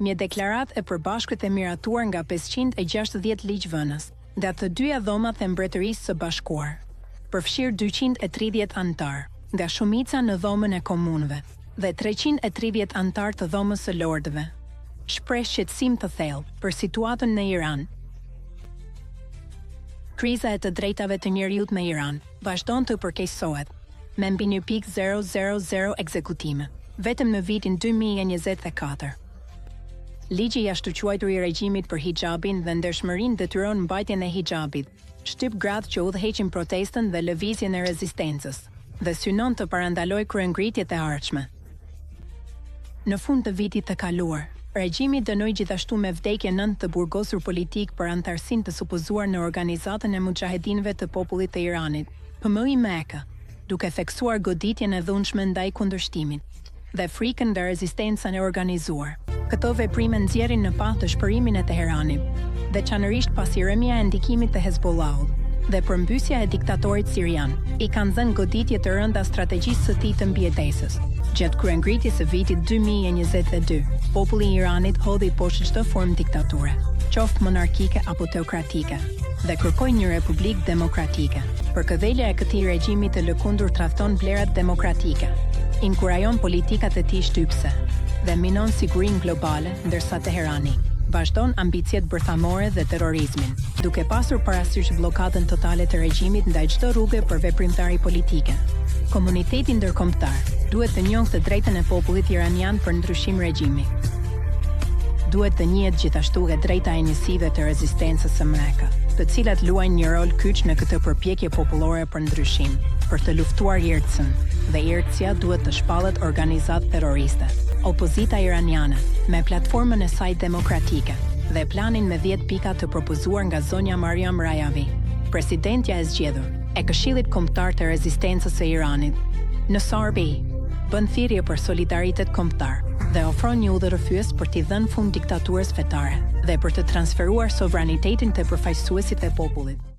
një deklaratë e përbashkët e miratuar nga 560 ligjvënës, nga të dyja dhomat e Mbretërisë së Bashkuar. Përfshir 230 antar, nga shumica në dhomën e komunëve, dhe 330 antar të dhomës së lordëve. Shpreh shqetësim të thellë për situatën në Iran. Kriza e të drejtave të njerëzit në Iran vazhdon të përkeqësohet, me mbi 1.000 ekzekutime, vetëm në vitin 2024. Ligji i jashtëquajtur i regjimit për hijabin dhe ndershmërinë detyron mbajtjen e hijabit, shtyp gratë që udhëheqin protestën dhe lëvizjen e rezistencës, dhe synon të parandalojë kryengritjet e ardhshme. Në fund të vitit të kaluar, regjimi dënoi gjithashtu me vdekje 9 të burgosur politik për antarësinë të supozuar në organizatën e mujahedinëve të popullit të Iranit, PMI Mekka, duke theksuar goditjen e dhunshme ndaj kundërshtimit dhe frikën nga rezistenca e organizuar. Këto veprime nxjerrin në pa të shpërimin e Teheranit, veçanërisht pas rrëmja e ndikimit të Hezbollahut dhe përmbysja e diktatorit sirian, i kanë dhënë goditje të rënda strategjisë së tij të mbijetesës. Gjatë kryengritjes së vitit 2022, populli i Iranit hodhi poshtë çdo formë diktature, qoftë monarkike apo teokratike, dhe kërkoi një republikë demokratike. Përkëdhelja e këtij regjimi të lëkundur tradhton vlerat demokratike, inkurajon politikat e tij shtypse dhe minon sigurinë globale, ndërsa Teherani vazhdon ambicjet bërthamore dhe terrorizmin, duke pasur parasysh bllokadën totale të regjimit ndaj çdo rruge për veprimtari politike. Komuniteti ndërkombëtar duhet të njohë të drejtën e popullit iranian për ndryshim regjimi. Duhet të njihet gjithashtu e drejta e njësive të rezistencës së Mekka, të cilat luajnë një rol kyç në këtë përpjekje popullore për ndryshim, për të luftuar ertësin, dhe ertësia duhet të shpallet organizatë terroriste. Opozita iraniane, me platformën e saj demokratike dhe planin me 10 pika të propozuar nga zonja Mariam Rajavi, presidentja e zgjedhur e Këshillit Kombëtar të Rezistencës së Iranit, në Sarbi, bën thirrje për solidaritet kombëtar dhe ofron një udhërrëfyes për t'i dhënë fund diktaturës fetare dhe për të transferuar sovranitetin te përfaqësuesit e popullit.